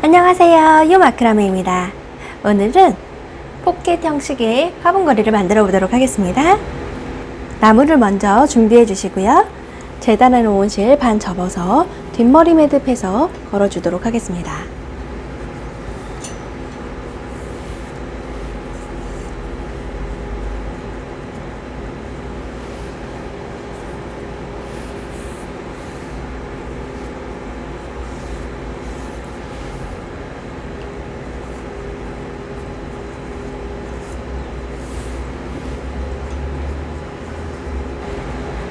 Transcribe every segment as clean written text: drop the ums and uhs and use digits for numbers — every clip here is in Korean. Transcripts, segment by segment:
안녕하세요, 유마크라메입니다. 오늘은 포켓 형식의 화분거리를 만들어 보도록 하겠습니다. 나무를 먼저 준비해 주시고요. 재단해 놓은 실 반 접어서 뒷머리 매듭해서 걸어 주도록 하겠습니다.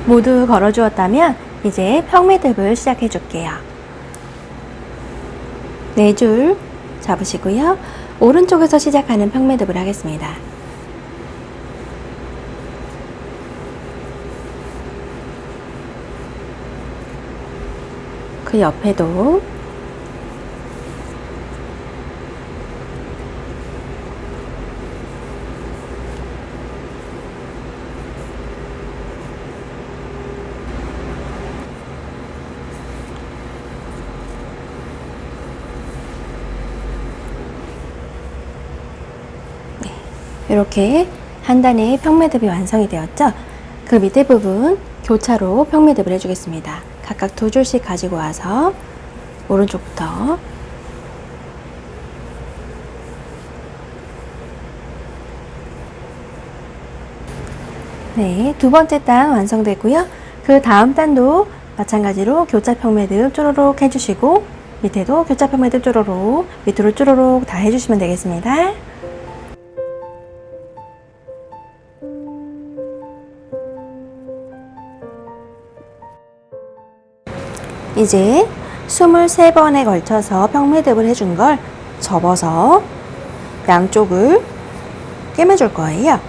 모두 걸어 주었다면 이제 평매듭을 시작해 줄게요. 4줄 잡으시고요. 오른쪽에서 시작하는 평매듭을 하겠습니다. 그 옆에도 이렇게 한 단의 평매듭이 완성이 되었죠. 그 밑에 부분 교차로 평매듭을 해주겠습니다. 각각 2줄씩 가지고 와서 오른쪽부터 네, 2번째 단 완성됐고요. 그 다음 단도 마찬가지로 교차 평매듭 쪼로록 해주시고 밑에도 교차 평매듭 쪼로록 밑으로 쪼로록 다 해주시면 되겠습니다. 이제 23번에 걸쳐서 평매듭을 해준 걸 접어서 양쪽을 꿰매줄 거예요.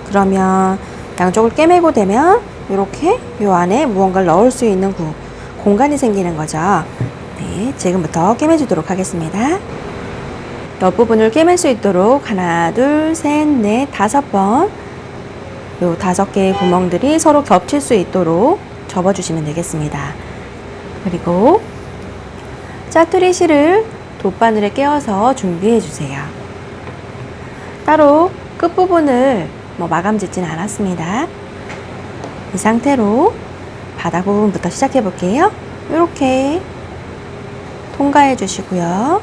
그러면 양쪽을 꿰매고 되면 이렇게 요 안에 무언가를 넣을 수 있는 공간이 생기는 거죠. 네, 지금부터 꿰매주도록 하겠습니다. 옆부분을 꿰맬 수 있도록 하나, 둘, 셋, 넷, 5번 요 5개의 구멍들이 서로 겹칠 수 있도록 접어주시면 되겠습니다. 그리고 짜투리 실을 돗바늘에 꿰어서 준비해 주세요. 따로 끝부분을 마감 짓지는 않았습니다. 이 상태로 바닥 부분부터 시작해 볼게요. 이렇게 통과해 주시고요.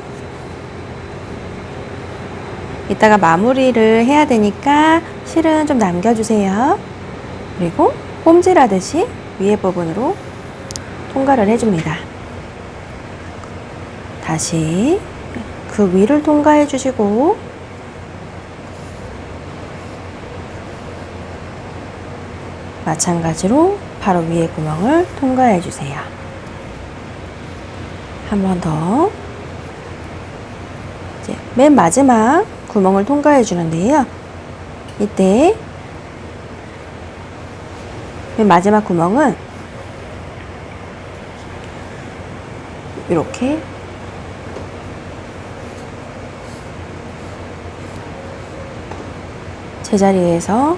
이따가 마무리를 해야 되니까 실은 좀 남겨주세요. 그리고 홈질하듯이 위에 부분으로 통과를 해줍니다. 다시 그 위를 통과해 주시고 마찬가지로 바로 위에 구멍을 통과해 주세요. 한 번 더. 이제 맨 마지막 구멍을 통과해 주는데요. 이때 맨 마지막 구멍은 이렇게 제자리에서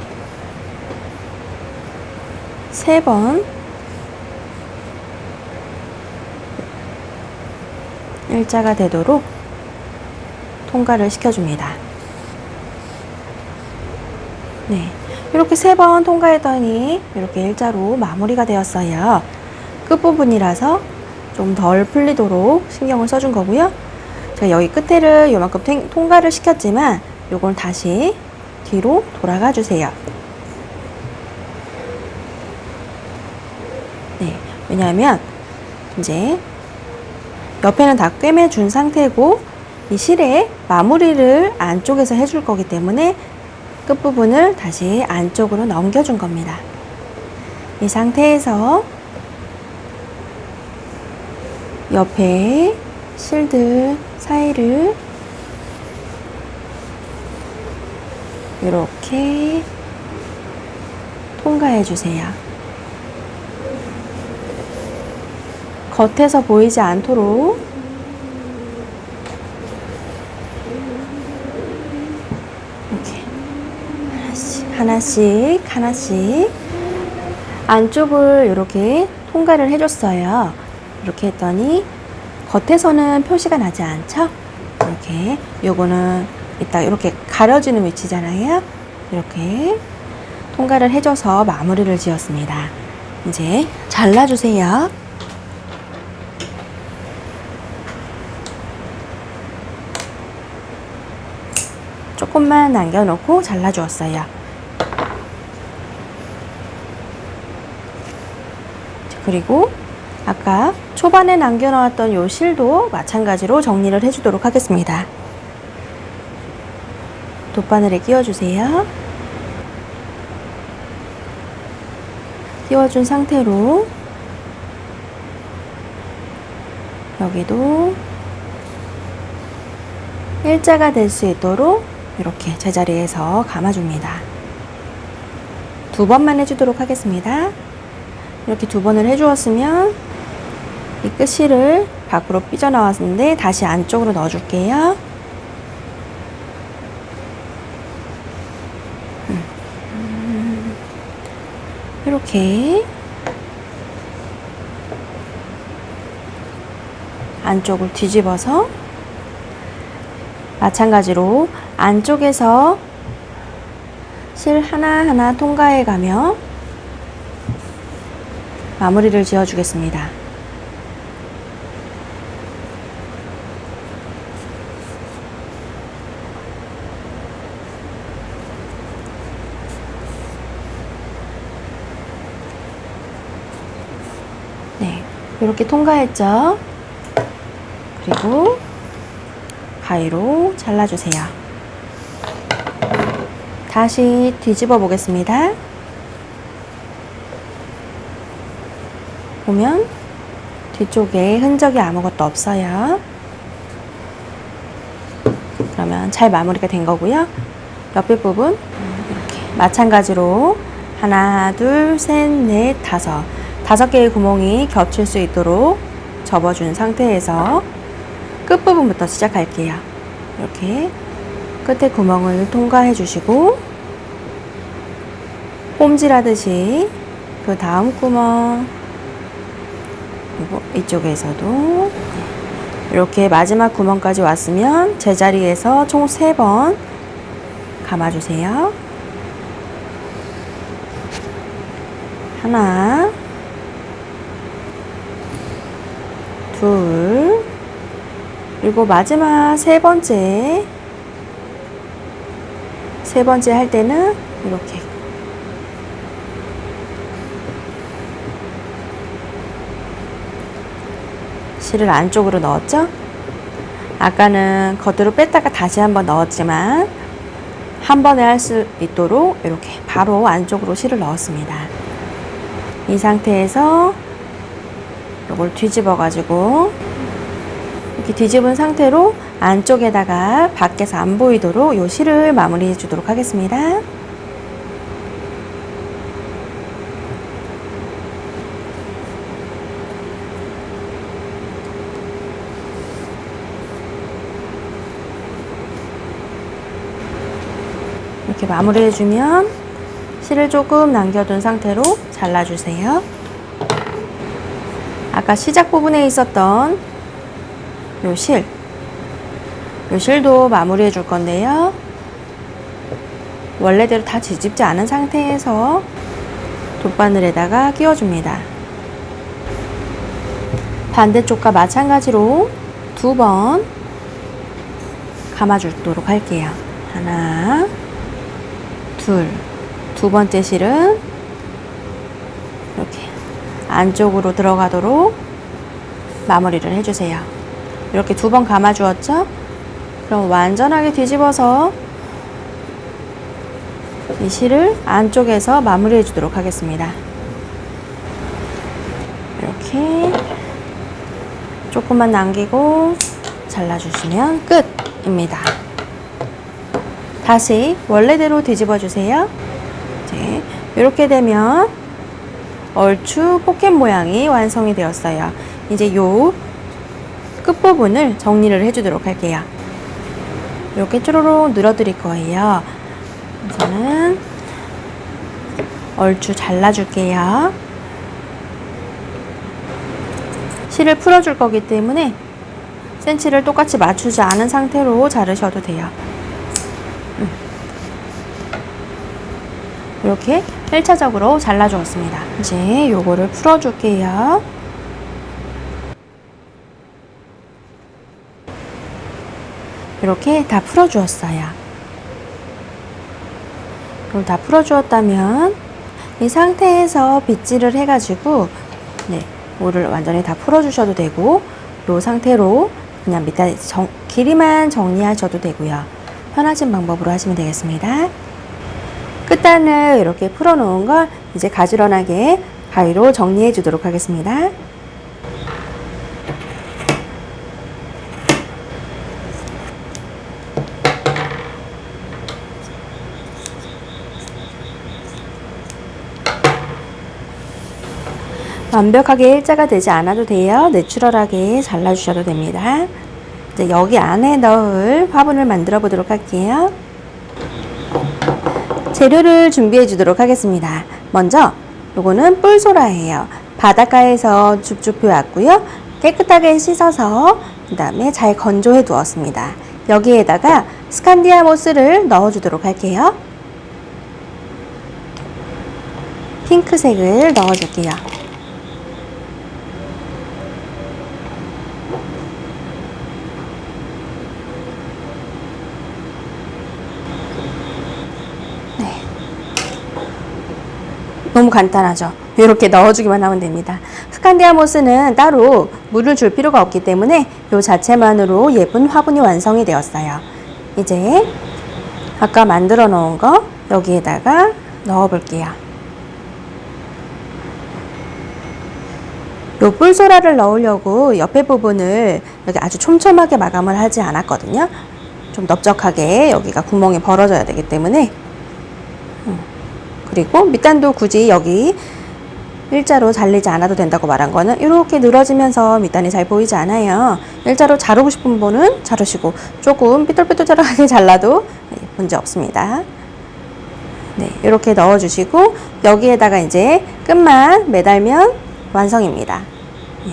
3번 일자가 되도록 통과를 시켜줍니다. 네, 이렇게 3번 통과했더니 이렇게 일자로 마무리가 되었어요. 끝부분이라서 좀 덜 풀리도록 신경을 써준 거고요. 제가 여기 끝에를 요만큼 통과를 시켰지만 요걸 다시 뒤로 돌아가 주세요. 네, 왜냐하면 이제 옆에는 다 꿰매 준 상태고 이 실에 마무리를 안쪽에서 해줄 거기 때문에 끝부분을 다시 안쪽으로 넘겨준 겁니다. 이 상태에서 옆에 실들 사이를 이렇게 통과해 주세요. 겉에서 보이지 않도록 이렇게 하나씩 안쪽을 이렇게 통과를 해줬어요. 이렇게 했더니 겉에서는 표시가 나지 않죠? 이렇게 요거는 이따 이렇게 가려지는 위치잖아요. 이렇게 통과를 해줘서 마무리를 지었습니다. 이제 잘라주세요. 조금만 남겨놓고 잘라주었어요. 그리고 아까 초반에 남겨놓았던 요 실도 마찬가지로 정리를 해주도록 하겠습니다. 돗바늘에 끼워주세요. 끼워준 상태로 여기도 일자가 될 수 있도록 이렇게 제자리에서 감아줍니다. 2번만 해주도록 하겠습니다. 이렇게 2번을 해주었으면 이 끝실을 밖으로 삐져나왔는데 다시 안쪽으로 넣어줄게요. 이렇게 안쪽을 뒤집어서 마찬가지로 안쪽에서 실 하나하나 통과해 가며 마무리를 지어 주겠습니다. 네, 이렇게 통과했죠? 그리고 가위로 잘라주세요. 다시 뒤집어 보겠습니다. 보면 뒤쪽에 흔적이 아무것도 없어요. 그러면 잘 마무리가 된 거고요. 옆에 부분 이렇게 마찬가지로 하나, 둘, 셋, 넷, 다섯 개의 구멍이 겹칠 수 있도록 접어준 상태에서 끝부분부터 시작할게요. 이렇게 끝에 구멍을 통과해 주시고 홈질하듯이 그 다음 구멍 그리고 이쪽에서도 이렇게 마지막 구멍까지 왔으면 제자리에서 총 3번 감아주세요. 하나, 둘, 그리고 마지막 세 번째 할 때는 이렇게 실을 안쪽으로 넣었죠? 아까는 겉으로 뺐다가 다시 한번 넣었지만 한 번에 할 수 있도록 이렇게 바로 안쪽으로 실을 넣었습니다. 이 상태에서 이걸 뒤집어 가지고 이렇게 뒤집은 상태로 안쪽에다가 밖에서 안 보이도록 이 실을 마무리해 주도록 하겠습니다. 이렇게 마무리해 주면 실을 조금 남겨둔 상태로 잘라주세요. 아까 시작 부분에 있었던 요 실도 마무리해 줄 건데요. 원래대로 다 뒤집지 않은 상태에서 돗바늘에다가 끼워줍니다. 반대쪽과 마찬가지로 2번 감아주도록 할게요. 하나, 둘. 2번째 실은 이렇게 안쪽으로 들어가도록 마무리를 해주세요. 이렇게 2번 감아주었죠? 그럼 완전하게 뒤집어서 이 실을 안쪽에서 마무리해 주도록 하겠습니다. 이렇게 조금만 남기고 잘라주시면 끝입니다. 다시 원래대로 뒤집어 주세요. 이제 이렇게 되면 얼추 포켓 모양이 완성이 되었어요. 이제 요 끝부분을 정리를 해주도록 할게요. 이렇게 쭈루룩 늘어드릴 거예요. 저는 얼추 잘라줄게요. 실을 풀어줄 거기 때문에 센치를 똑같이 맞추지 않은 상태로 자르셔도 돼요. 이렇게 1차적으로 잘라주었습니다. 이제 요거를 풀어줄게요. 이렇게 다 풀어주었어요. 그럼 다 풀어주었다면 이 상태에서 빗질을 해가지고 물을 완전히 다 풀어주셔도 되고 이 상태로 그냥 밑에 길이만 정리하셔도 되고요. 편하신 방법으로 하시면 되겠습니다. 끝단을 이렇게 풀어놓은 걸 이제 가지런하게 가위로 정리해 주도록 하겠습니다. 완벽하게 일자가 되지 않아도 돼요. 내추럴하게 잘라주셔도 됩니다. 이제 여기 안에 넣을 화분을 만들어 보도록 할게요. 재료를 준비해 주도록 하겠습니다. 먼저 요거는 뿔소라예요. 바닷가에서 줍줍 해왔고요. 깨끗하게 씻어서 그 다음에 잘 건조해 두었습니다. 여기에다가 스칸디아 모스를 넣어 주도록 할게요. 핑크색을 넣어 줄게요. 너무 간단하죠? 이렇게 넣어주기만 하면 됩니다. 스칸디아 모스는 따로 물을 줄 필요가 없기 때문에 이 자체만으로 예쁜 화분이 완성이 되었어요. 이제 아까 만들어 놓은 거 여기에다가 넣어 볼게요. 요 뿔소라를 넣으려고 옆에 부분을 여기 아주 촘촘하게 마감을 하지 않았거든요. 좀 넓적하게 여기가 구멍이 벌어져야 되기 때문에 그리고 밑단도 굳이 여기 일자로 잘리지 않아도 된다고 말한 거는 이렇게 늘어지면서 밑단이 잘 보이지 않아요. 일자로 자르고 싶은 분은 자르시고 조금 삐뚤삐뚤하게 잘라도 문제 없습니다. 네, 이렇게 넣어주시고 여기에다가 이제 끝만 매달면 완성입니다. 네.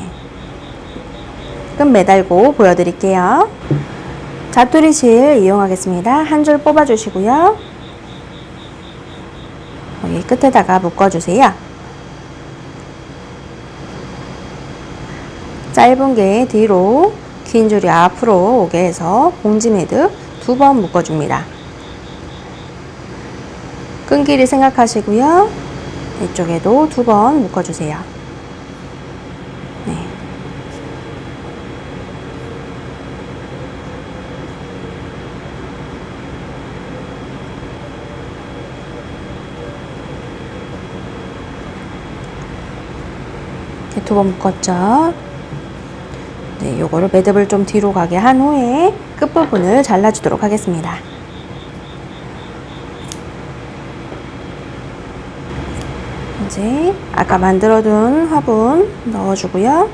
끝 매달고 보여드릴게요. 자투리실 이용하겠습니다. 한 줄 뽑아주시고요. 여기 끝에다가 묶어주세요. 짧은 게 뒤로, 긴 줄이 앞으로 오게 해서 봉지 매듭 2번 묶어줍니다. 끈 길이 생각하시고요. 이쪽에도 2번 묶어주세요. 네. 이렇게 2번 묶었죠. 네, 요거를 매듭을 좀 뒤로 가게 한 후에 끝부분을 잘라주도록 하겠습니다. 이제 아까 만들어둔 화분 넣어주고요.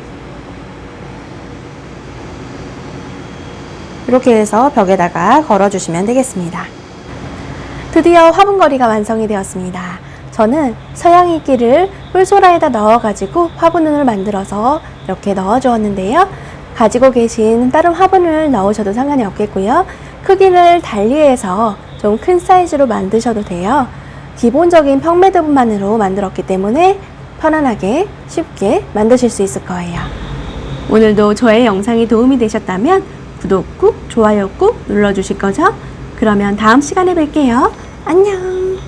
이렇게 해서 벽에다가 걸어주시면 되겠습니다. 드디어 화분걸이가 완성이 되었습니다. 저는 서양이끼를 뿔소라에다 넣어가지고 화분을 만들어서 이렇게 넣어주었는데요. 가지고 계신 다른 화분을 넣으셔도 상관이 없겠고요. 크기를 달리해서 좀 큰 사이즈로 만드셔도 돼요. 기본적인 평매듭만으로 만들었기 때문에 편안하게 쉽게 만드실 수 있을 거예요. 오늘도 저의 영상이 도움이 되셨다면 구독 꾹, 좋아요 꾹 눌러주실 거죠? 그러면 다음 시간에 뵐게요. 안녕!